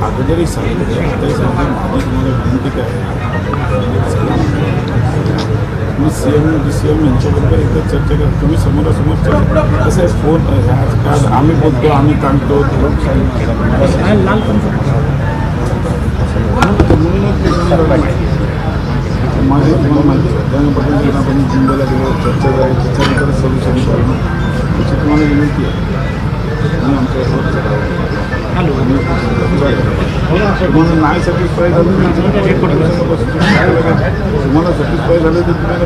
अगोदरही सांगितलं आताही सांगितलं माझी तुम्हाला विनंती काय मी CM यांच्याबरोबर एकदा चर्चा करा तुम्ही समोरासमोर चर्चा कसं आहे फोन ह्या आम्ही बोलतो आम्ही ताणतो माझे तुम्हाला माहिती आहे जयंत पाटील आपण मुंबईला गेलो चर्चा करायची त्याच्यानंतर सोल्युशन करणं त्याची तुम्हाला विनंती आहे आणि आमच्यासोबत तुम्हाला नाही सॅटिस्फाय झालं तुम्हाला सॅटिस्फाय झालं तर तुम्हाला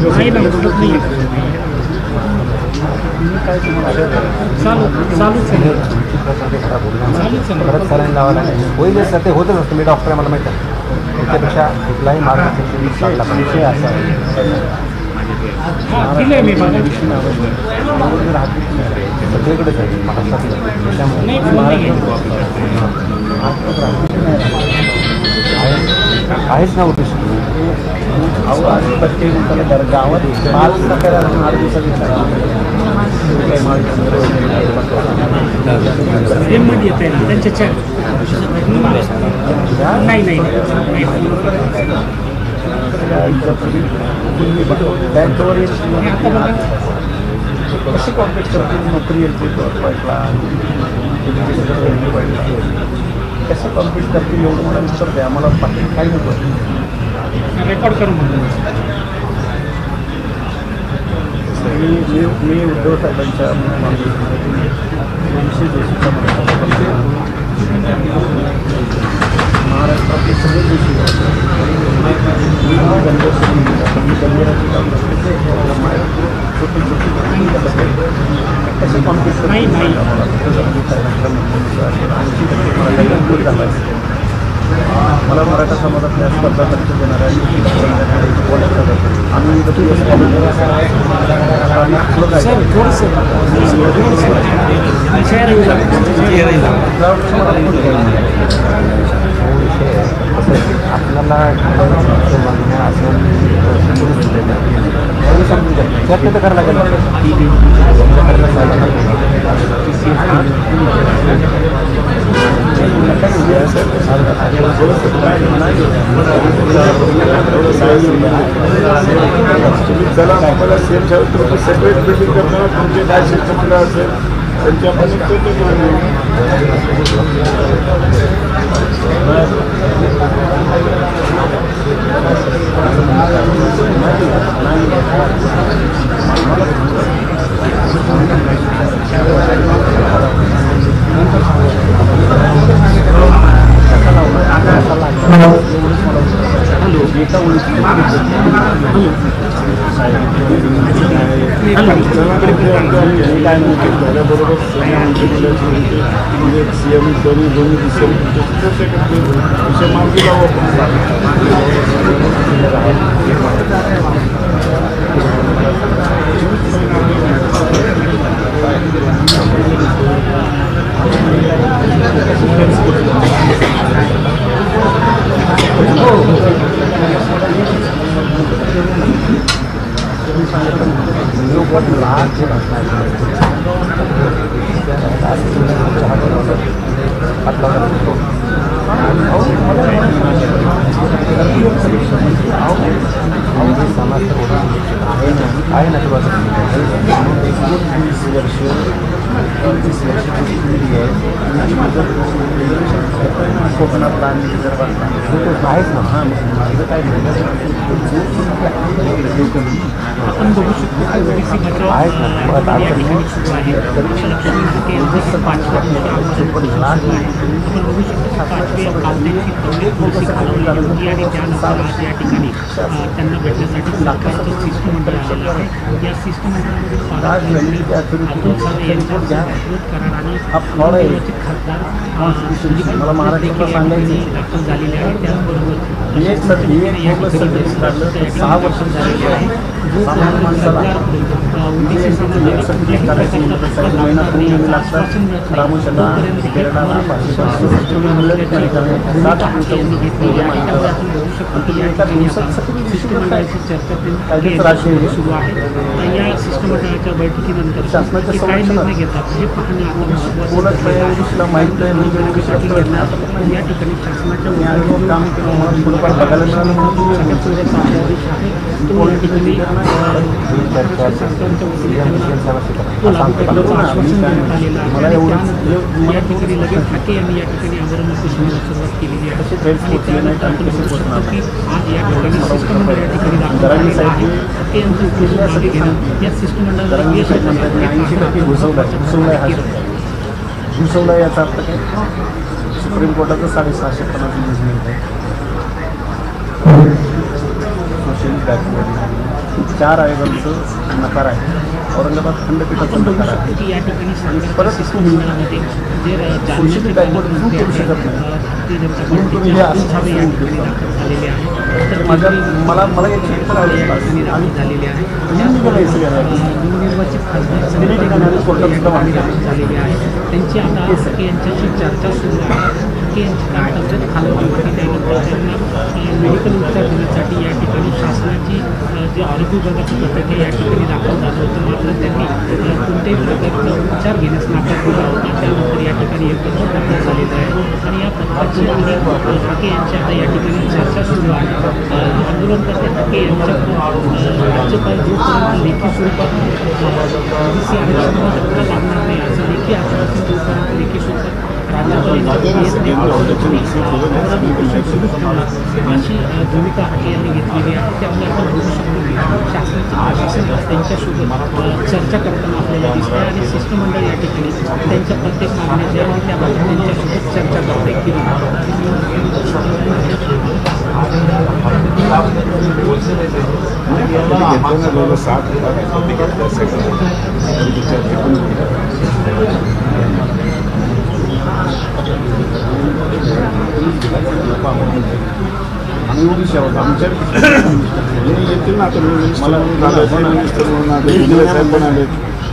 परत सलाईन लावावं लागेल होईल सर ते होतच असतं मी डॉक्टर आहे मला माहीत आहे त्याच्यापेक्षा कुठलाही मार्गदर्शन विषय असा सगळीकडेच आहे महाराष्ट्रातलं आहेच ना उद्देश प्रत्येक गावात 5 टक्क्याला 8 दिवसाची बँकेवर कशी कॉम्प्लेक्स करतील नोकरी येते पडला कसे कॉम्प्लीट करतील एवढं मला उत्तर द्या मला बाकी काही नको रेकॉर्ड करून मी उद्धव साहेबांच्या 200 दिवसाच्या महाराष्ट्रातले सगळे दिवशी कसे कॉम्प्लीट मला मराठा समाजातल्या स्पर्धा परीक्षा देणाऱ्या आम्ही आपल्याला असं चर्चा तर करायला लागेल चला आम्हाला सेम ठेवतो सेपरेट बिल्डिंग करताना तुमचे काय शिक्षण असेल त्यांच्यापासून झाल्याबरोबर CM दोन्ही विषय मार्गी लावू आहे ना कोकणातला आणि विदर्भातला आहेच ना हां माझं काय आपण बघू शकतो आहेत ना त्यांना भेटण्यासाठी सरकारचं शिष्टमंडळ आलेलं आहे या शिष्टमंडळामध्ये करार आणि खासदार मला महाराष्ट्राला सांगायचं दाखल झालेले आहे त्याचबरोबर 6 वर्ष झालेली आहे सामान्य माणसाला महिना 2 महिना आश्वासन मिळत नाही रामोशाला तोपर्यंत हे केरळाला आंदोलन फाशी सुरू असल्याची भूमिका हाके यांनी घेतलेली आहे. त्यामुळे आपण बघू शकतो की या ठिकाणी आता शिष्टमंडळाची चर्चा केंद्रामध्ये सुरू आहे. या शिष्टमंडळाच्या बैठकीनंतर ते काय निर्णय घेतात हे पाहणं आता महत्त्वाचं साठी घेतला या ठिकाणी शासनाच्या या ठिकाणी लगेच ठाके यांनी या ठिकाणी आमरण उपोषणाला सुरुवात केलेली आहे. आणि त्यानंतर आपण बघू शकतो की आज या ठिकाणी शिष्टमंडळ या ठिकाणी दाखल झालेलं आहे. ठाके यांचं उपोषण मागे घेणं या शिष्टमंडळाला यश घुसवला याचा अर्थ काय सुप्रीम कोर्टाचं 650 निर्णय आहे. सोशल बॅकवर्ड 4 आयोगांचं नकार आहे. औरंगाबाद खंडपीठाचा नकार आहे. की या ठिकाणी परत शिष्टमंडळामध्ये जे सोशल बॅकवर्ड म्हणून करू शकत नाही. भारतीय जनता पार्टीचे अतुल छावे या ठिकाणी दाखल झालेले आहे. तर मला याची उत्तर या ठिकाणी दाखल झालेले आहे. नवनिर्वाचित खासदार संजय दाखल झालेले आहे. त्यांची आता ठाके यांच्याशी चर्चा सुरू आहे. ठाके यांची काय तब्येत खालावली होती त्यानंतर त्यांना मेडिकल उपचार देण्यासाठी या ठिकाणी शासनाची जे आरोग्य विभागाचं पथक आहे या ठिकाणी दाखल झालं होतं. मात्र त्यांनी कोणत्याही प्रकारचा उपचार घेण्यास नकार दिला होता. त्यानंतर या ठिकाणी एक पथक दाखल झालेलं आहे आणि या पथकाची आणि ठाके यांची आता या ठिकाणी चर्चा सुरू आहे. आंदोलनकर्ते ठाके यांच्याकडून राज्यपाल जोपर्यंत लेखी स्वरूपात ओबीसी आरक्षणाला धक्का लागणार नाही असं लेखी आश्वासन जोपर्यंत लेखी स्वरूपात राज्यपाल अशी भूमिका ठाके यांनी घेतलेली आहे. त्यामुळे आपण बघू शकतो की शासनाचे प्रशासन त्यांच्यासोबत चर्चा करताना आपल्याला दिसत आहे आणि शिष्टमंडळ या ठिकाणी त्यांच्या प्रत्येक मागण्या ज्या आहेत त्याबाबत त्यांच्यासोबत चर्चा करता येईल. आणि ओबीसी आहोत आमच्या येतील ना आता मला मिनिस्टर म्हणून आले साहेब पण आले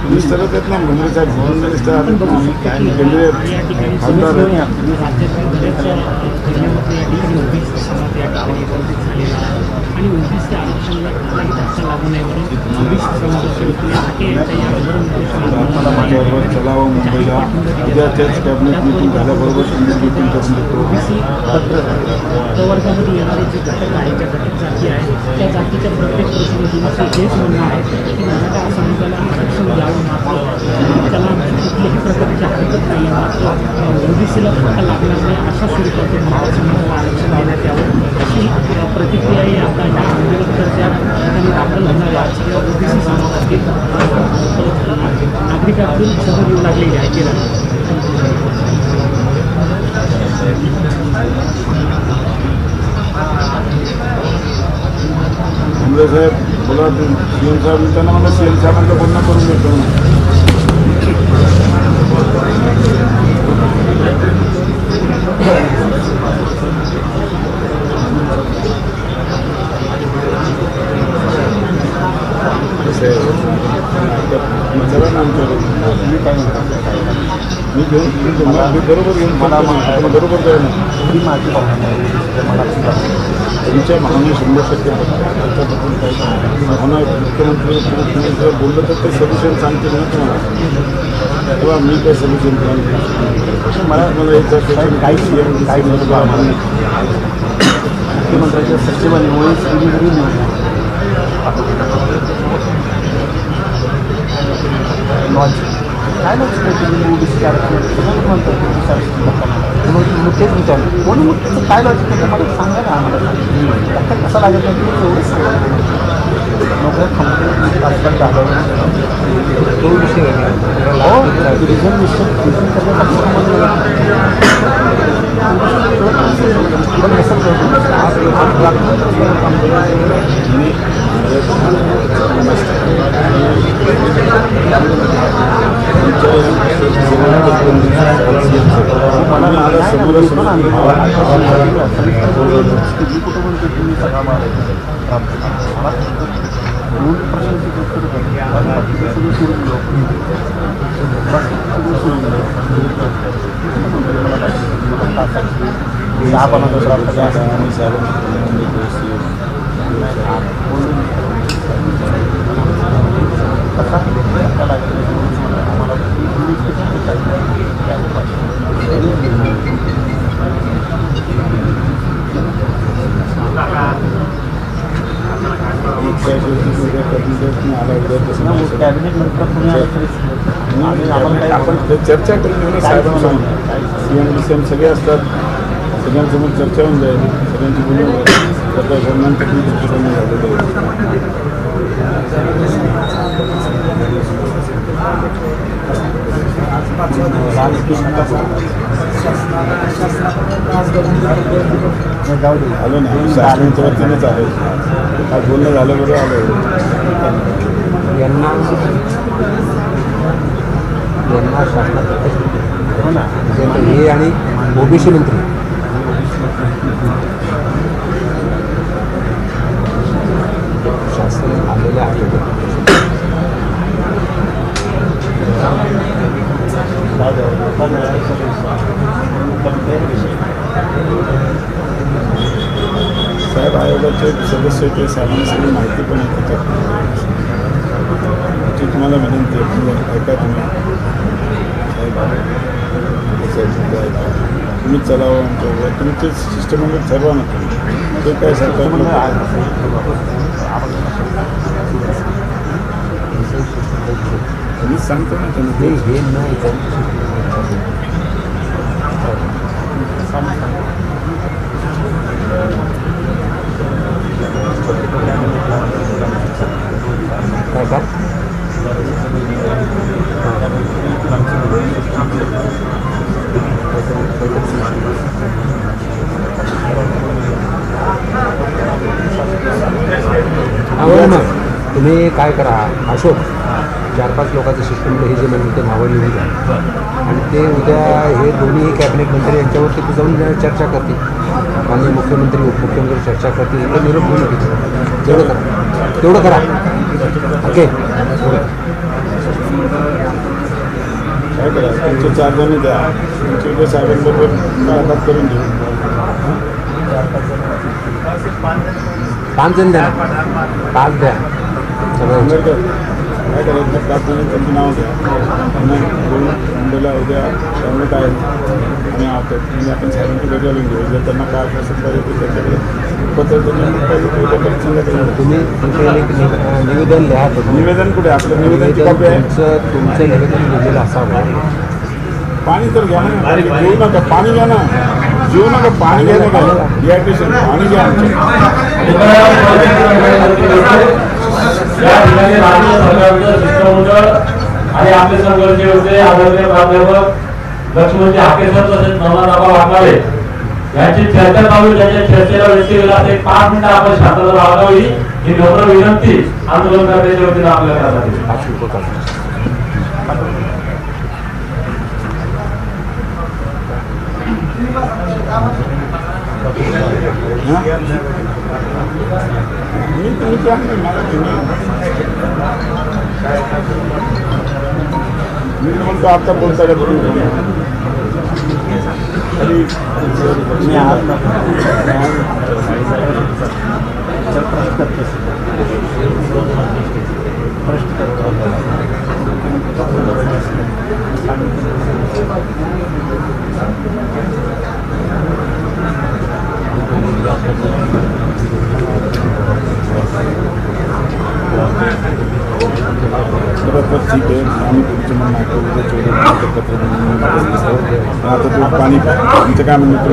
मिनिस्टरच येत नाही भंडारे साहेब मिनिस्टर केंद्रीय खासदार आणि ओबीसी आरक्षणाला कुठलाही धक्का लागू नये म्हणून ओबीसी समाजाचे वतीने ठाके यांच्या या मला माझ्याबरोबर चलावं मुंबईला उद्या त्याच कॅबिनेट मिटिंग झाल्याबरोबर मिटिंग करून देतो. ओबीसी प्रवर्गामध्ये येणारे जे घटक आहेत ज्या घटक जाती आहेत त्या जातीच्या प्रत्येक प्रतिनिधींचं हेच म्हणणं आहे की मराठा समाजाला आरक्षण द्यावं. मात्र त्याला कुठल्याही प्रकारची हरकत नाही आहे. मात्र ओबीसीला धक्का लागणार नाही अशा स्वरूपाचं मराठा समाजाला आरक्षण देण्यात यावं अशी प्रतिक्रिया ही आता या आंदोलनकर्त्या ठिकाणी दाखल होणाऱ्या सगळ्या ओबीसी समाजातील नागरिकांतून समोर येऊ लागलेली आहे. भुमरे साहेब बोला सीएम साहेब त्यांना मला सीएम साहेबांचं बोलणं करून देतो. जरा ना मी काय म्हणतो मी घेऊन मी बरोबर घेऊन बरोबर जाईल ही माझी भावना आहे. मला तुमच्या भावना 100% त्याच्याबद्दल काही भावना मुख्यमंत्री बोललं तर ते सोल्युशन सांगतील ना तुम्हाला तेव्हा मी काय सोल्युशन मला याचं काही मुख्यमंत्र्यांच्या सचिवांमुळे लॉन्च काय लॉजिक ओबीसी आरक्षण म्हणतात तेच विचारलं म्हणून मग त्याचं काय लॉजिक आहे मला सांगा ना आम्हाला धक्का कसा लागत नाही तुम्ही एवढंच सांगा. नोकऱ्या थांबते तासभर झालं तो विषय हो रिझर्वेशन सगळा मला दोन प्रश्नाची उत्तर सगळं सोडून गेलो सगळं सोडून गेलो 10-15 दिवसात आम्ही साहेब कसा आम्हाला कॅबिनेट नंतर आपण चर्चा करून साहेबांसमोर CM DCM सगळे असतात सगळ्यांसमोर चर्चा होऊन जाईल सगळ्यांची बोलून त्याच्या धर्मांतर आलो ना शासनाच्या वतीनेच आहे काय बोलणं झालं बरं आलं यांना शासनात हो ना हे आणि ओबीसी मंत्री शासन आलेले आहे साहेब आयोगाचे सदस्य ते साहेबांना सगळी माहिती पण आहे त्याची तुम्हाला विनंती आहे ऐका तुम्ही साहेब तुम्ही चलावं आमच्या तुम्ही ते सिस्टमॅटिक ठरवा ना ते काय सरकार मी सांगतो ना तुम्ही हे नाही काय का तुम्ही काय करा अशोक 4-5 लोकांचं सिस्टमला हे जे म्हणजे ते नावं लिहून द्या आणि ते उद्या हे दोन्ही कॅबिनेट मंत्री यांच्यावरती जाऊन चर्चा करतील माननीय मुख्यमंत्री उपमुख्यमंत्री चर्चा करतील हे निरोप घेऊन येतील तेवढं करा ओके काय करा तुमचे 4 जण द्या तुमचे उद्या साहेबांबरोबर मुलाखत करून देऊ 5 जण द्या 5 द्या सगळं काय करायचं 5 जण त्यांचं नाव द्या मुंबईला उद्या त्यामुळे काय आम्ही आहोत म्हणजे आपण साहेबांची वेगळ्या घेऊ जर त्यांना काय असेल तर त्याच्याकडे पत्र तुम्ही निवेदन लिहा निवेदन कुठे आपलं निवेदनची कॉपी आहे तुमचं निवेदन लिहिलेलं असावं पाणी तर घ्या ना घेऊ नका पाणी घ्या ना जेवू नका पाणी घ्या नका डिहायड्रेशन पाणी घ्या आणि आपले संघर्षे होते आदरणीय प्राध्यापक लक्ष्मणजी हाकेसर तसेच नवनाथ वाघमारे यांची चर्चा चालू ज्याच्या चर्चेला व्यक्ती गेला ते 5 मिनिटं आपण शांतता लावावी ही नम्र विनंती आंदोलनकर्त्यांच्या वतीने आपल्याला करण्यात मी म्हणतो आता बोलता का तुम्ही मी आज ठीक आहे आम्ही तुमचं म्हणणं ऐकलं पत्र आता तू पाणी आमचं काय म्हणतो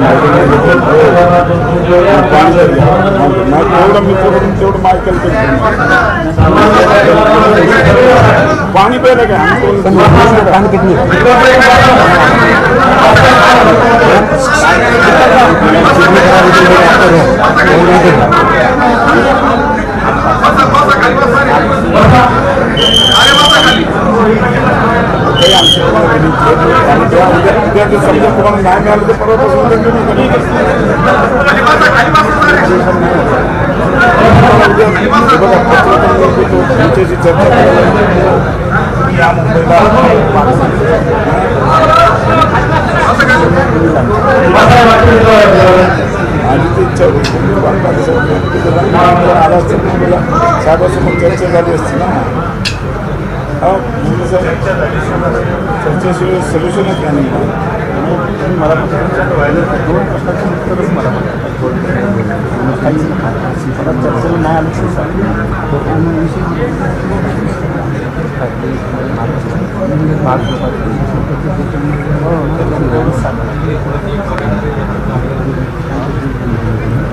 एवढं मित्र म्हणून तेवढं ऐकलं पाणी प्यायला काय पाणी किती उद्या जर समजा तुम्हाला नाही मिळालं तर परत उद्या हे बघा त्यांच्याशी चर्चा करायला या मुंबईला आणि ते इच्छा आला असतं मुंबईला साहेबासमोर चर्चा झाली असती ना. हा चर्चेशिवाय सोल्युशनच नाही. मला दोन प्रश्नाचं उत्तरच मला काहीच चर्चेला नाही आलं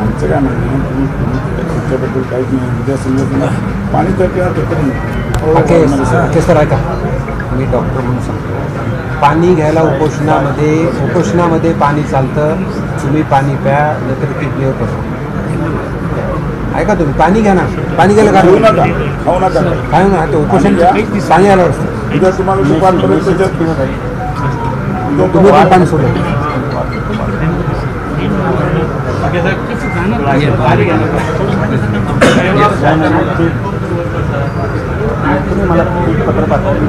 आमचं काय म्हणणं तुमच्याबद्दल काहीच नाही. उद्या समजा पाणी तर ओके सर, ऐका, मी डॉक्टर म्हणून सांगतो, पाणी घ्यायला उपोषणामध्ये पाणी चालतं. तुम्ही पाणी प्या, नाहीतर किडनीवर पडतो. ऐका, तुम्ही पाणी घ्या ना. पाणी घ्यायला काय खाऊ नका काय ना ते उपोषण पाणी आलं असतं. उद्या तुम्हाला दुपारपर्यंत तुम्ही पण पाणी सोडलं. तुम्ही मला एक पत्र पाठवलं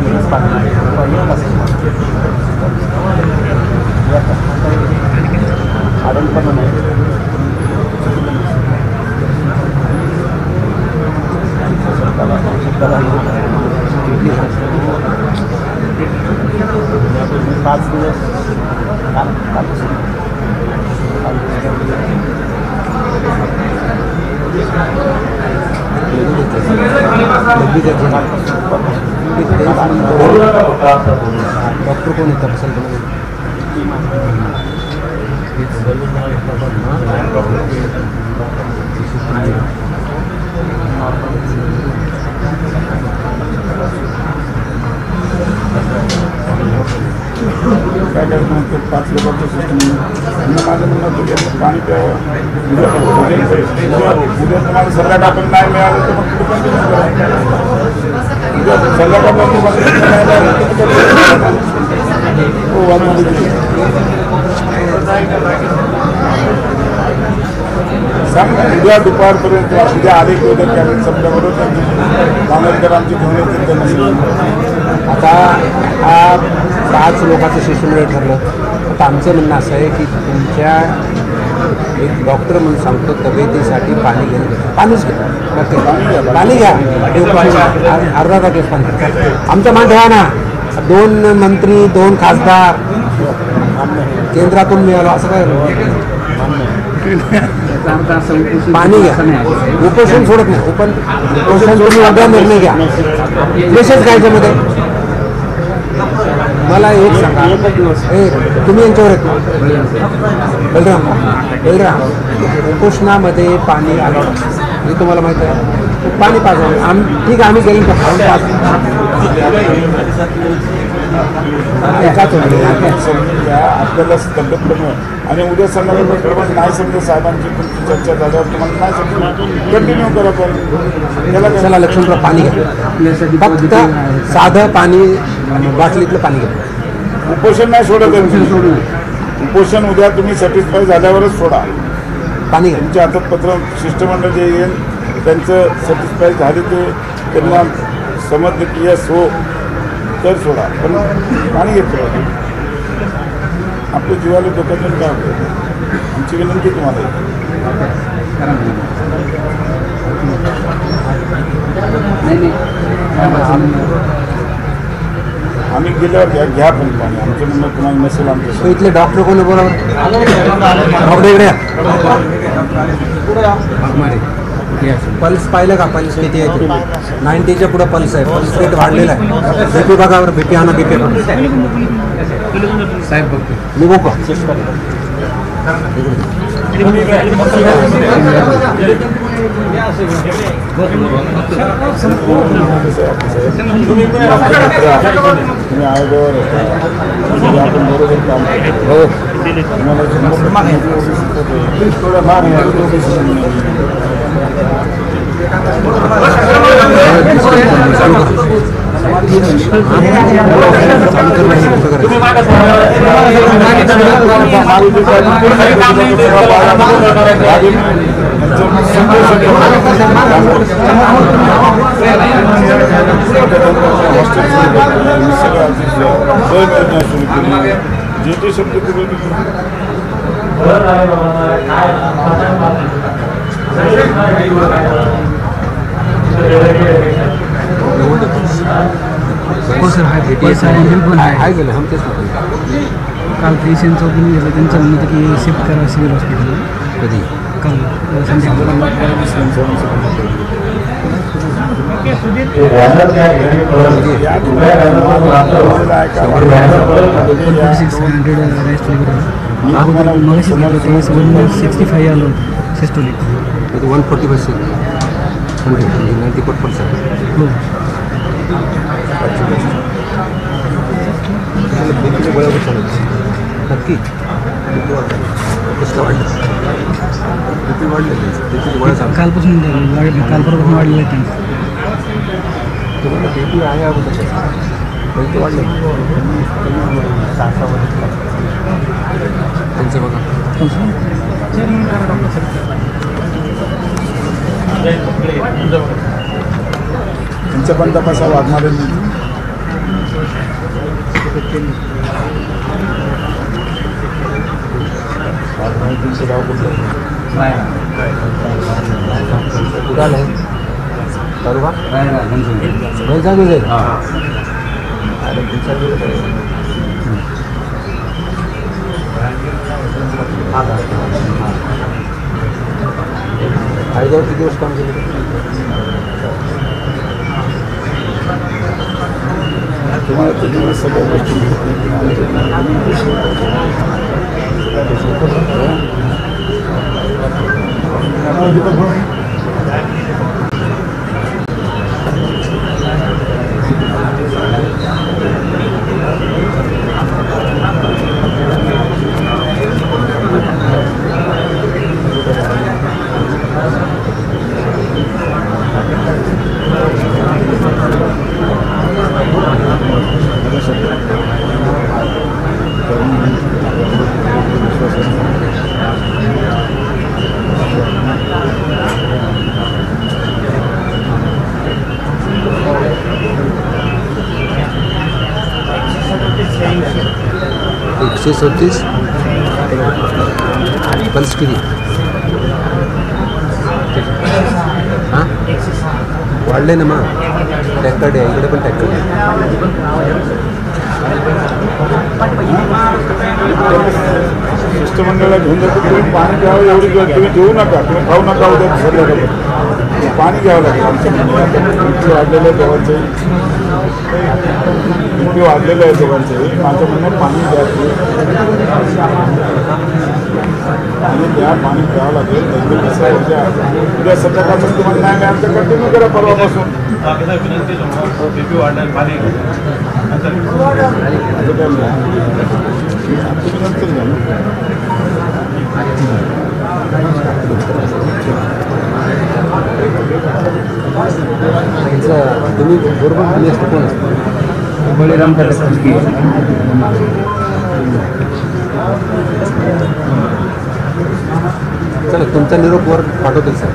आडणपण नाही. पाच दिवस डॉक्टर कोण येतं असेल काय करणार 5 लोकांचं सिस्टम. माझं म्हणणं होतं पाणी प्यावं. उद्या तुम्हाला संध्याकाळ नाही मिळालं तर मग कुठे कंटिन्यू करा. उद्या संध्याकाळ सांग ना. उद्या दुपारपर्यंत उद्या आले की उद्या कॅबिनेट संपल्याबरोबर काँग्रेसकर आमची घेऊन येतील त्यांना. आता हा 5 लोकांचं शिष्टमंडळ ठरलं. आता आमचं म्हणणं असं आहे की तुमच्या एक डॉक्टर म्हणून सांगतो, तब्येतीसाठी पाणी घेणं, पाणीच घ्या, पाणी घ्या. अर्धा ग्लास पाणी. आमचं मान ठेवा ना. 2 मंत्री 2 खासदार केंद्रातून मिळालं असं काय. पाणी घ्या. उपोषण सोडत नाही. उपोषण तुम्ही उद्या निर्णय घ्या. मेसेज काय याच्यामध्ये मला एक सांगा. तुम्ही यांच्यावर येत बलराम उपोषणामध्ये पाणी आलं हे तुम्हाला माहीत आहे. पाणी पाजवलं ठीक आहे. आम्ही गेलो आपल्याला तब्येत कमी आणि उद्या संध्याकाळी नाही समजा साहेबांची चर्चा झाल्यावर तुम्हाला नाही समजा कंटिन्यू करा. पण त्याला चला लक्ष्मणराव पाणी घ्या. फक्त साधं पाणी बाटलीतलं पाणी घ्या. उपोषण नाही सोडत. उपोषण उद्या तुम्ही सॅटिस्फाय झाल्यावरच सोडा. पाणी घ्या. तुमच्या हातात पत्र शिष्टमंडळ जे येईल त्यांचं सॅटिस्फाय झाले ते त्यांना समजलं की यस हो तर सोडा. पण पाणी घेतलं आपल्या जीवाला डोक्यातून काय होतं. आमची विनंती तुम्हाला आम्ही गेल्यावर घ्या पण पाणी. आमचं म्हणणं तुम्हाला नसेल आमच्या इथले डॉक्टर कोण बोलावर डॉक्टर इकडे पल्स पाहिलं का. पल्स किती आहे. 90च्या पुढं पल्स आहे. पल्स रेट वाढलेला आहे. BP बघावर BP हा ना BP पण साहेब बघतो मी बघू. तुम्ही आयोगावर आपण बरोबर काम हो. तुम्हाला जे ते शब्द हो सर हाय पण आहे गेलं हम तेच म्हणतो. काल पेशंटचं ओपिनियन घेतलं त्यांचं म्हणणं होतं की शिफ्ट करा सिव्हिल हॉस्पिटल. कधी काल संध्याकाळी मगाशी घेतलं त्यावेळेस 165 आलं होतं सिस्टोलिक. 145 90%. हो किती गोळ्या नक्की कसं वाढलं किती वाढले त्याची गोळ्या सांग. कालपासून कालपर्यंत वाढलेलं आहे त्यांचं. तुम्हाला BP आहे अगोदर पैसे वाढले त्यांचं बघा. त्यांचा पण तपासा वागणार नाही. कुठं आहे करू का जाईल फायद्यावर किती दिवस काम केलं. तुम्हाला सगळ्या गोष्टी $137 पल्स किती हां वाढले ना मग. टॅक्कर्ड आहे इकडे पण टॅक्कर्ड आहे. शिष्टमंडळाला घेऊन जातो. तुम्ही पाणी घ्यावं एवढी तुम्ही देऊ नका, तुम्ही खाऊ नका उद्या संध्याकाळी पाणी घ्यावं लागेल. आमच्या BP वाढलेलं आहे दोघांचंही, BP वाढलेलं आहे दोघांचंही. माझं म्हणणं पाणी द्या आणि द्या, पाणी घ्यावं लागेल. त्यामुळे कसं आहे उद्या संध्याकाळपासून तुम्हाला नाही मिळालं तर कंटिन्यू करा परवापासून. BP वाढणार पाणी नंतर घ्या. तुम्ही बरोबर तुम्ही असतो कोण असतो. बळीराम चला तुमचा निरोप वर पाठवतील सर.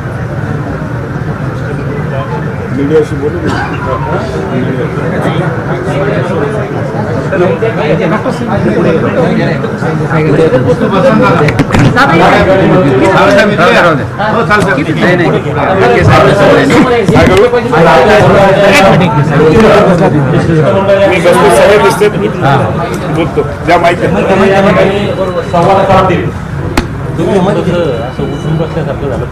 मीडियाशी बोलू दिसते बोलतो ज्या माहिती संवाद साधतील. तुम्ही असं उठून बसल्यासारखं झालं.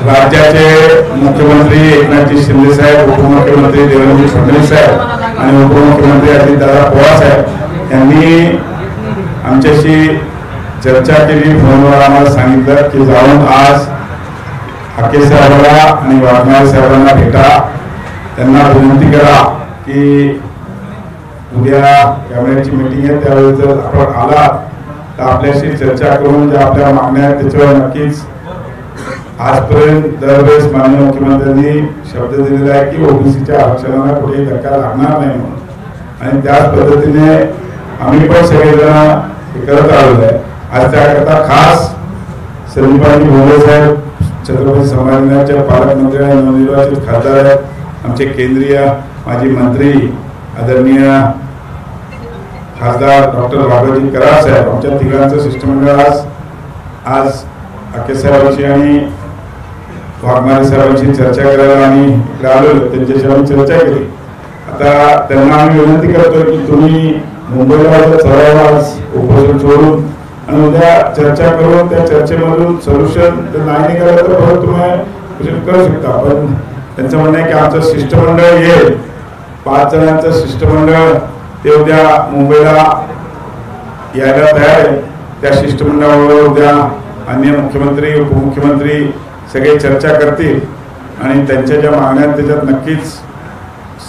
राज्याचे मुख्यमंत्री एकनाथजी शिंदे साहेब, उपमुख्यमंत्री देवेंद्र फडणवीस साहेब आणि उपमुख्यमंत्री अजितदादा पवार साहेब यांनी आमच्याशी चर्चा केली. फोनवर आम्हाला सांगितलं की जाऊन आज हाके साहेबांना आणि वाघमारे साहेबांना भेटा, त्यांना विनंती करा की उद्या कॅबिनेटची मीटिंग आहे त्यावेळेस जर आपण आला तर आपल्याशी चर्चा करून ज्या आपल्या मागण्या आहेत त्याच्यावर नक्कीच आजपर्यंत दरवेळेस माननीय मुख्यमंत्र्यांनी शब्द दिलेला आहे की ओबीसीच्या आरक्षणाला कुठेही धक्का लागणार नाही म्हणून, आणि त्याच पद्धतीने आम्ही पण सगळेजण हे करत आलेलो आहे. आज त्याकरता खास संदीपाजी भोंगळे साहेब छत्रपती संभाजीनगरचे पालकमंत्री आणि नवनिर्वाचित खासदार आहेत, आमचे केंद्रीय माजी मंत्री आदरणीय खासदार डॉक्टर राघवजी कराड साहेब, आमच्या तिघांचं शिष्टमंडळ आज हाके साहेबांची आणि वाघमारे साहेबांची चर्चा करायला आम्ही इकडे आलेलो, त्यांच्याशी आम्ही चर्चा केली. आता त्यांना आम्ही विनंती करतोय की तुम्ही मुंबईला आज उपोषण सोडून आणि उद्या चर्चा करून त्या चर्चेमधून सोल्युशन नाही निघालं तर परत तुम्ही करू शकता. पण त्यांचं म्हणणं आहे की आमचं शिष्टमंडळ येईल, 5 जणांचं शिष्टमंडळ ते उद्या मुंबईला यायला तयार आहे. त्या शिष्टमंडळाबरोबर उद्या अन्य मुख्यमंत्री उपमुख्यमंत्री सगळे चर्चा करतील आणि त्यांच्या ज्या मागण्या आहेत त्याच्यात नक्कीच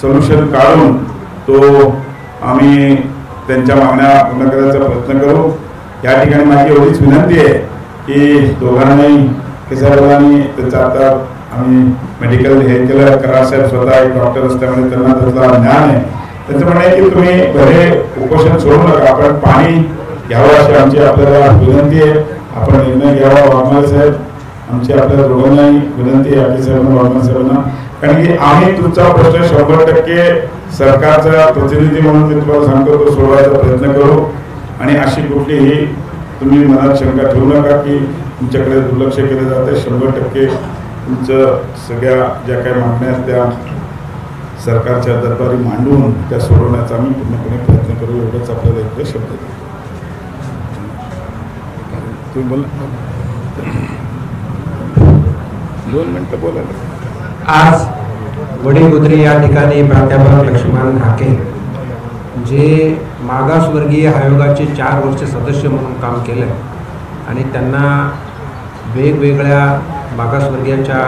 सोल्युशन काढून तो आम्ही त्यांच्या मागण्या पूर्ण करायचा प्रयत्न करू. या ठिकाणी माझी एवढीच विनंती आहे की दोघांनाही केसाहेबांनी त्याचा आता आम्ही मेडिकल हे केलं, कराड साहेब स्वतः एक डॉक्टर असल्यामुळे त्यांना त्यातला ज्ञान आहे. त्यांचं म्हणणं आहे की तुम्ही भले उपोषण सोडू नका, आपण पाणी घ्यावं अशी आमची आपल्याला विनंती आहे. आपण निर्णय घ्यावा. वाघमारे साहेब आमची आपल्या दोघांनाही विनंती आहे, हाके साहेबांना वाघमारे साहेबांना, कारण की आम्ही तुमचा प्रश्न 100% सरकारचा प्रतिनिधी म्हणून मी तुम्हाला सांगतो तो सोडवायचा प्रयत्न करू. आणि अशी कुठलीही तुम्ही मनात शंका ठेवू नका की तुमच्याकडे दुर्लक्ष केलं जातं. 100% तुमचं सगळ्या ज्या काही मागण्या आहेत त्या सरकारच्या दरबारी मांडून त्या सोडवण्याचा आम्ही पूर्णपणे प्रयत्न करू. एवढंच आपल्याला इकडे शब्द देतो. तुम्ही बोला, 2 मिनिटं बोलायला. आज वडीगोद्री या ठिकाणी प्राध्यापक लक्ष्मण हाके जे मागासवर्गीय आयोगाचे 4 वर्ष सदस्य म्हणून काम केलं आणि त्यांना वेगवेगळ्या मागासवर्गीयाच्या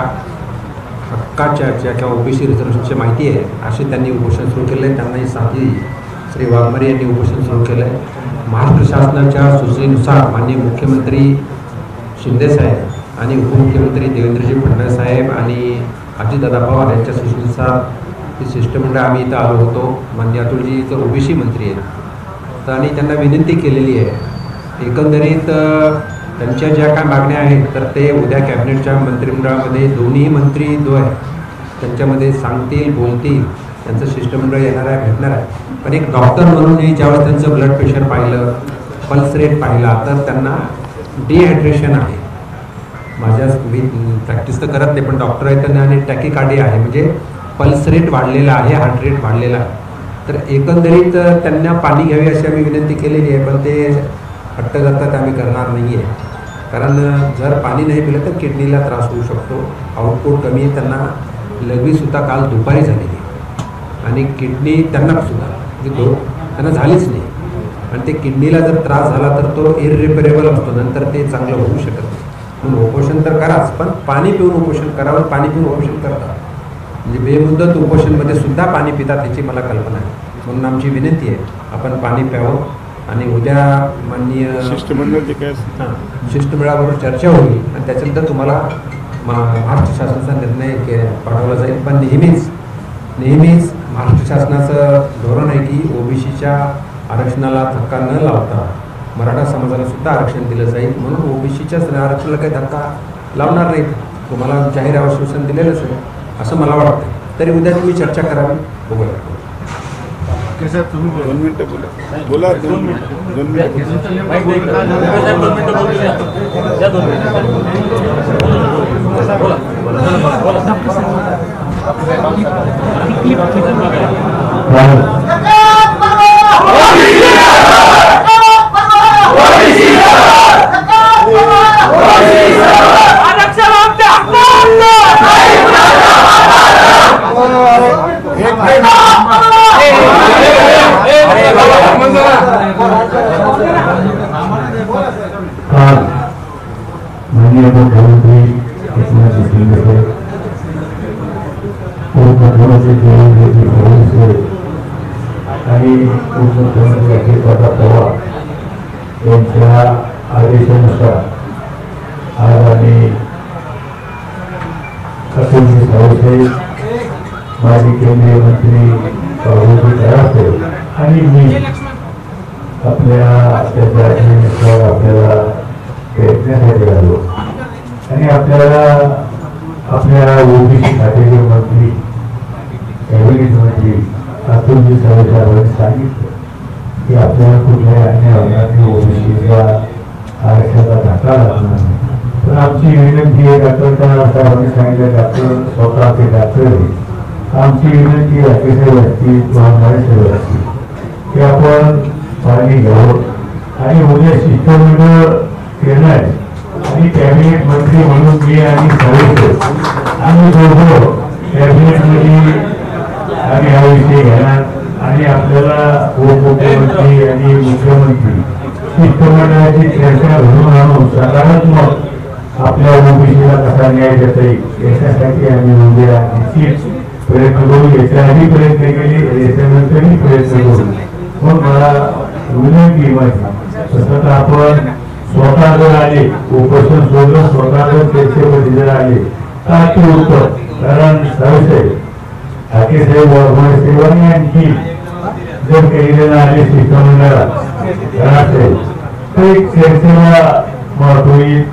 हक्काच्या ज्या किंवा ओबीसी रिझर्वेशनची माहिती आहे असे त्यांनी उपोषण सुरू केलं आहे. त्यांनाही साथी श्री वाघमारे यांनी उपोषण सुरू केलं आहे. महाराष्ट्र शासनाच्या सूचनेनुसार माननीय मुख्यमंत्री शिंदेसाहेब आणि उपमुख्यमंत्री देवेंद्रजी फडणवीस साहेब आणि अजितदादा पवार यांच्या सूचनेनुसार हे शिष्टमंडळ आम्ही इथं आलो होतो. माननीय अतुलजी तर ओबीसी मंत्री आहेत तर आणि त्यांना विनंती केलेली आहे. एकंदरीत त्यांच्या ज्या काय मागण्या आहेत तर ते उद्या कॅबिनेटच्या मंत्रिमंडळामध्ये दोन्ही मंत्री जो आहे त्यांच्यामध्ये सांगतील, बोलतील. त्यांचं शिष्टमंडळ येणार आहे, भेटणार आहे. पण एक डॉक्टर म्हणूनही ज्यावेळेस त्यांचं ब्लड प्रेशर पाहिलं, पल्स रेट पाहिला तर त्यांना डिहायड्रेशन आहे. माझ्या मी प्रॅक्टिस तर करत नाही पण डॉक्टर आहेत त्यांना आणि टॅकीकार्डिया आहे म्हणजे पल्स रेट वाढलेला आहे, हार्ट रेट वाढलेला आहे. तर एकंदरीत त्यांना पाणी घ्यावी अशी आम्ही विनंती केलेली आहे. पण ते हट्ट करतात आम्ही करणार नाही आहे, कारण जर पाणी नाही पिलं तर किडनीला त्रास होऊ शकतो. आउटपुट कमी आहे. त्यांना लघवीसुद्धा काल दुपारी झालेली आणि किडनी त्यांनासुद्धा म्हणजे त्यांना झालीच नाही आणि ते किडनीला जर त्रास झाला तर तो इरिपेरेबल असतो, नंतर ते चांगलं होऊ शकत नाही. म्हणून उपोषण तर कराच पण पाणी पिऊन उपोषण करावं. पाणी पिऊन उपोषण करतात म्हणजे बेमुदत उपोषणमध्ये सुद्धा पाणी पितात याची मला कल्पना आहे. म्हणून आमची विनंती आहे आपण पाणी प्यावं आणि उद्या माननीय शिष्टमंडळाबरोबर चर्चा होईल आणि त्याच्यानंतर तुम्हाला महाराष्ट्र शासनाचा निर्णय पाठवला जाईल. पण नेहमीच महाराष्ट्र शासनाचं धोरण आहे की ओबीसीच्या आरक्षणाला धक्का न लावता मराठा समाजाला सुद्धा आरक्षण दिलं जाईल. म्हणून ओबीसीच्या आरक्षणाला काही धक्का लावणार नाहीत. तुम्हाला जाहीर आश्वासन दिलेलंच आहे असं मला वाटतं. तरी उद्या तुम्ही चर्चा करावी. बघूया. साहेब तुम्ही 2 मिनिटं बोला. 2 मिनिटं एक माननीय मुख्यमंत्री एकनाथ शिंदे साहेब, उपमुख्यमंत्री देवेंद्र फडणवीस आणि उपमुख्यमंत्री अजितदादा पवार यांच्या आदेशानुसार आज आम्ही अतुलजी साहेब, माजी केंद्रीय मंत्री बाबूजी कराड आणि मी आपल्या त्याच्या आज्ञेनुसार आपल्याला भेटण्यासाठी आलो आणि आपल्याला आपल्या ओबीसी खात्याचे मंत्री कॅबिनेट मंत्री अतुलजी साहेबांनी सांगितलं की आपल्याला कुठल्याही अन्याय होणार नाही, ओबीसीला आरक्षणाचा धक्का लागणार नाही. पण आमची विनंती आहे, डॉक्टर साहेबांनी सांगितलं, डॉक्टर स्वतः ते डॉक्टर आहे, आमची विनंती राकेश असतील किंवा साहेब असतील की आपण पाणी घ्यावं आणि उद्या शिष्टमंडळ येणार आणि कॅबिनेट मंत्री म्हणून मी आणि सगळे आम्ही दोघं कॅबिनेटमध्ये आम्ही हा विषय घेणार आणि आपल्याला उपमुख्यमंत्री आणि मुख्यमंत्री शिष्टमंडळाची चर्चा घडून आणून सकारात्मक आपल्या ओबीसीला कसा न्याय देता येईल याच्यासाठी आम्ही उद्या निश्चित प्रयत्न करू. याच्या आधी प्रयत्न केले, याच्यानंतरही प्रयत्न करू. पण मला विनंती माझी, तसं तर आपण स्वतः जर आले, उपोषण सोडलं, स्वतः जर चर्चेमध्ये जर आले तर ते उत्तर, कारण साहेब ठाकेसाहेब वाघमारे साहेबांनी आणखी जर काही जण आले शिष्टमंडळात साहेब तर एक चर्चेला महत्व येईल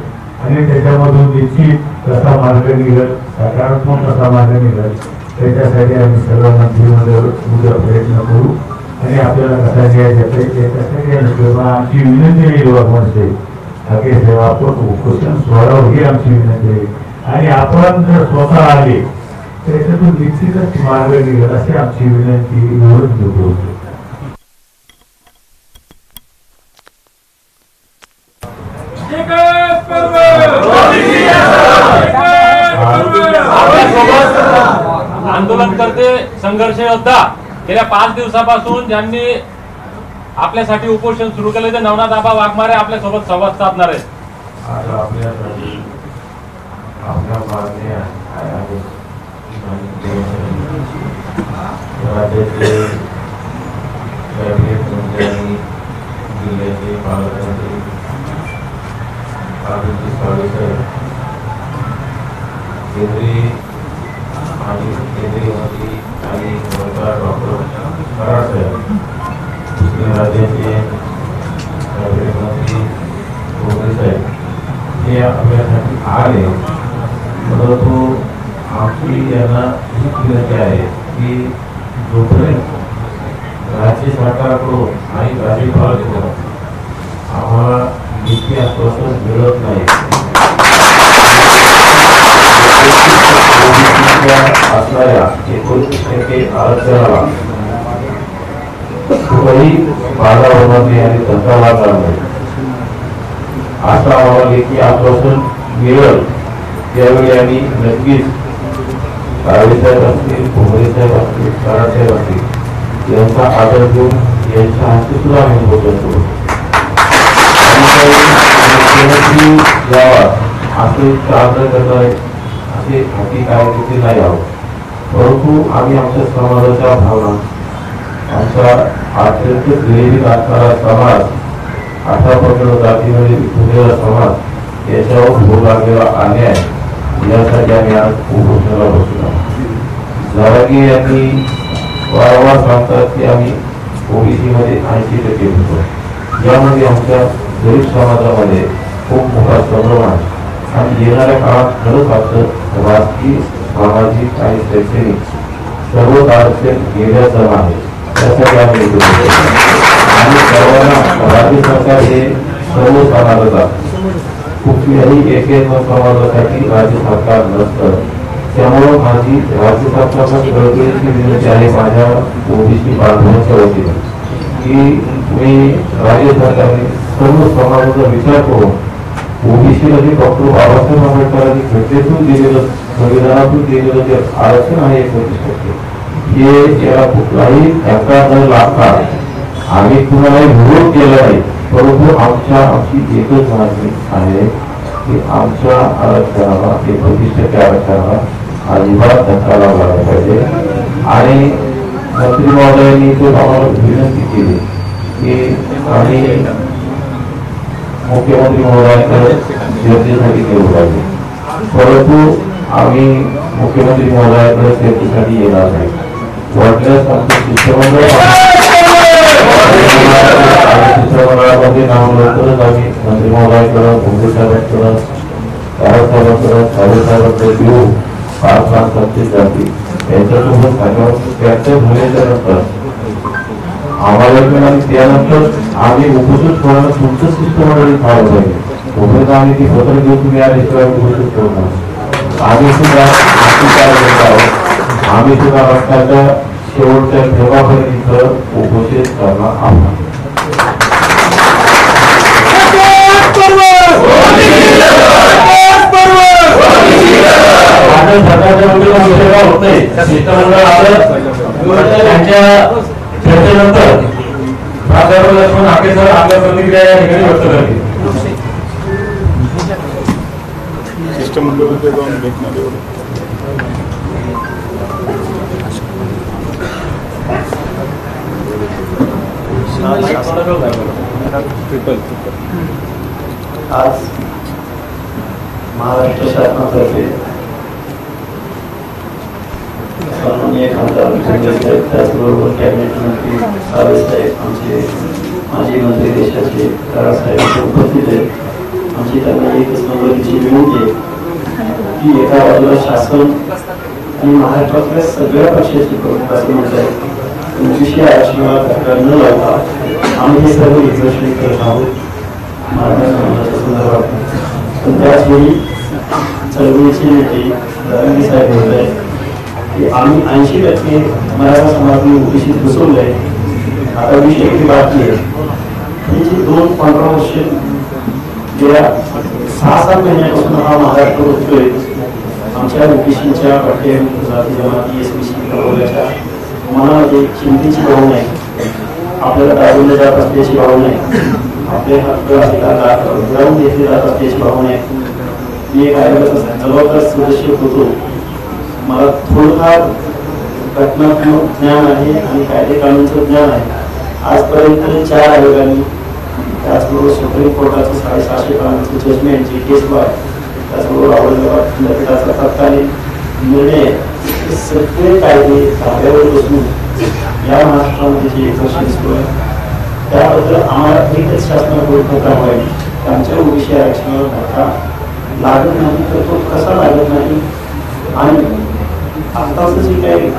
आणि त्याच्यामधून निश्चित कसा मार्ग निघेल, सकारात्मक कसा मार्ग निघेल त्याच्यासाठी आम्ही सर्व मंत्रिमंडळ उद्या प्रयत्न करू आणि आपल्याला कसा न्याय देता येईल त्याच्यासाठी आमची विनंती आहे. वाघमारे ठाकेसाहेब आपण उपोषण सोडावं ही आमची विनंती आहे आणि आपण जर स्वतः आले त्याच्यातून निश्चितच मार्ग निघेल अशी आमची विनंती निवडून घेतो. आंदोलन करते संघर्ष योद्धा गेल्या 5 दिवसापासून ज्यांनी आपल्यासाठी उपोषण सुरू केले ते नवनाथ आबा वाघमारे आपल्या सोबत संवाद साधणार आहेत. राज्याचे कॅबिनेट मंत्री आणि जिल्ह्याचे पालकमंत्री अतुलजी साहेब, केंद्रीय आणि केंद्रीय मंत्री आणि डॉक्टर कराड साहेब, दुसरे राज्याचे कॅबिनेट मंत्री गोगरे साहेब हे आपल्यासाठी आले. परंतु आमची यांना ही विनंती आहे की जोपर्यंत राज्य सरकारकडून आणि राज्यपालाकडून आम्हाला लेखी आश्वासन मिळत नाही असणाऱ्या 19% आरक्षणाला कुठेही बाधा होणार नाही आणि धक्का लागणार नाही असं आम्हाला लेखी आश्वासन मिळेल त्यावेळी आम्ही नक्कीच साहेब असतील, भोगरे साहेब असतील, कराड साहेब असतील यांचा आदर घेऊन यांच्या हस्ते सुद्धा आम्ही उपोषण करू. असे आदर करणारे असे हाती कार्यकर्ते नाही आहोत. परंतु आम्ही आमच्या समाजाच्या भावना, आमचा अत्यंत गरिबीत असणारा समाज, 18 जातीमध्ये विखुरलेला समाज याच्यावर होऊ लागलेला अन्याय यासाठी आम्ही आज उपोषणाला बसलो. जारागी यांनी वारंवार सांगतात की आम्ही ओबीसीमध्ये 80% होतो. यामध्ये आमच्या गरीब समाजामध्ये खूप मोठा संभ्रम आहे आणि येणाऱ्या काळात खरंच आमचं राजकीय, सामाजिक आणि शैक्षणिक सर्वच आरक्षण घेण्याचं आहे. त्यासाठी आम्ही आणि सर्वांना राज्य सरकार हे सर्व समाजाचा कुठल्याही एक समाजासाठी राज्य सरकार नसतं. त्यामुळे माझी राज्य सरकारला गडबडीची विनंती आहे माझ्या ओबीसी बांधवांच्या वतीने की मी राज्य सरकारने सर्व समाजाचा विचार करून ओबीसीला जे डॉक्टर बाबासाहेब आंबेडकरांनी घटनेतून दिलेलं, संविधानातून दिलेलं जे आरक्षण आहे 29% हे याला कुठलाही धक्का न लागता आम्ही कुणालाही विरोध केला नाही. परंतु आमची एकच मागणी आहे की आमच्या आरक्षणाला 29% आरक्षणाला अजिबात धक्का लावला नाही पाहिजे. आणि मंत्री महोदयांनी ते आम्हाला विनंती केली की आम्ही मुख्यमंत्री महोदयांकडे चर्चेसाठी केलं पाहिजे, परंतु आम्ही मुख्यमंत्री महोदयांकडे चर्चेसाठी येणार नाही. वाटल्यास आमचं शिष्टमंडळामध्ये नाव लवकरच आम्ही मंत्री महोदयांकडं, भोंगे साहेबांकडं, साहेबांकडं, साहेबांकडे देऊ. 5 लाख चर्चेत जातील यांच्यासोबत चर्चा झाल्याच्या नंतर आम्हाला आणि त्यानंतर आम्ही उपस्थित होणार तुमचं शिष्टमंडळी फार पाहिजे. तोपर्यंत आम्ही ती पत्र घेऊन तुम्ही याशिवाय उपस्थित होणार. आम्ही सुद्धा आम्ही सुद्धा रक्ताच्या शेवटच्या ठेवापर्यंत उपस्थित करणार आहोत. सरकारच्या विषयावर होत नाही. शिष्टमंडळ आलं त्यांच्या चर्चेनंतर प्राध्यापक लक्ष्मण हाके सर आपल्या प्रतिक्रिया या ठिकाणी व्यक्त करतील. शिष्टमंडळ जाऊन भेटणार एवढं. आज महाराष्ट्र शासनातर्फे सन्माननीय खासदार साहेब, त्याचबरोबर कॅबिनेट मंत्री साहेब, आमचे माजी मंत्री देशाचे करासाहेब उपस्थित आहेत. आमची त्यांना एकच नंबरची विनंती आहे की एका बाजूला शासन आणि महाराष्ट्रातल्या सगळ्या पक्षाची प्रमुख असं म्हणत आहे विषय आरक्षणाला धक्का न लावता आम्ही हे सर्व विश्लेषण करत आहोत मराठा समाजाच्या संदर्भात. पण त्याचवेळी चळवळीचे नेते दरांगे साहेब होत आहे की आम्ही 80% मराठा समाजाने ओबीसी घुसवलंय. आता 20% बाकी आहे. ही जी 2 कॉन्ट्रोवर्शियल गेल्या 6-7 महिन्यापासून हा महाराष्ट्र होतोय आमच्या ओबीसीच्या पट्टे जाती जमाती एसबीसी प्रवर्गाच्या मनामध्ये चिंतेची भावना आहे. आपल्याला दाबवले जात असल्याची भावना आहे. आपले हक्क जाऊन घेतले जात असल्याची भावना आहे. मी एक आयोगाचा जबाबदार सदस्य होतो. मला थोडंफार घटनात्मक ज्ञान आहे आणि कायदे कानूनचं ज्ञान आहे. आजपर्यंत 4 आयोगांनी त्याचबरोबर सुप्रीम कोर्टाचं 650 पानांचं जजमेंट जे केस बाय त्याचबरोबर औरंगाबाद खंडपीठाचा तत्कालीन निर्णय सगळे कायदे धाब्यावर बसून या महाराष्ट्रामध्ये जे एक्झर्शन सुरू आहे त्याबद्दल आम्हाला एकच शासनाकडून धक्का व्हावी. आमच्या ओबीसी आरक्षणाला धक्का लागत नाही तर तो कसा लागत नाही. आणि आताचं जे काही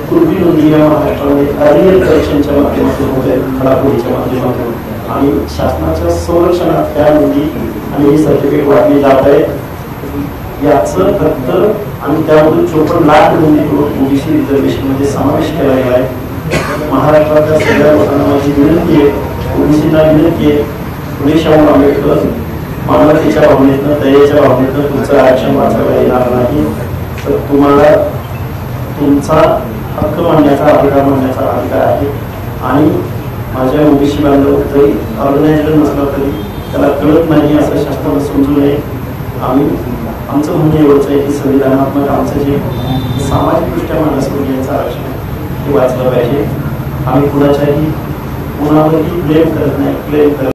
पूर्वी नोंदी या महाराष्ट्रामध्ये अरियल करेक्शनच्या माध्यमातून होत आहे खडाखोडीच्या माध्यमातून आणि शासनाच्या संरक्षणात त्या नोंदी आणि हे सर्टिफिकेट वाटली जात आहे. याचं फक्त आणि त्यामधून 54 लाख नोंदी करून ओबीसी रिझर्वेशनमध्ये समावेश केला गेला आहे. महाराष्ट्रातल्या सगळ्या लोकांना माझी विनंती आहे, ओबीसीला विनंती आहे, पुणे शाहू आंबेडकर मानवतेच्या भावनेतनं दयेच्या भावनेतनं तुमचं आरक्षण वाचायला येणार नाही तर तुम्हाला तुमचा हक्क मांडण्याचा अधिकार मांडण्याचा अधिकार आहे. आणि माझ्या ओबीसी बांधव जरी ऑर्गनायझर नसला तरी त्याला कळत नाही असं शासनाला समजू नये. आम्ही आमचं म्हणणं एवढंच आहे की संविधानात्मक आमचं जे सामाजिकदृष्ट्या मागासवर्गीयांचं आरक्षण हे वाचलं पाहिजे. आम्ही कुणाच्याही कोणावरही ब्लेम करत नाही, क्लेम करत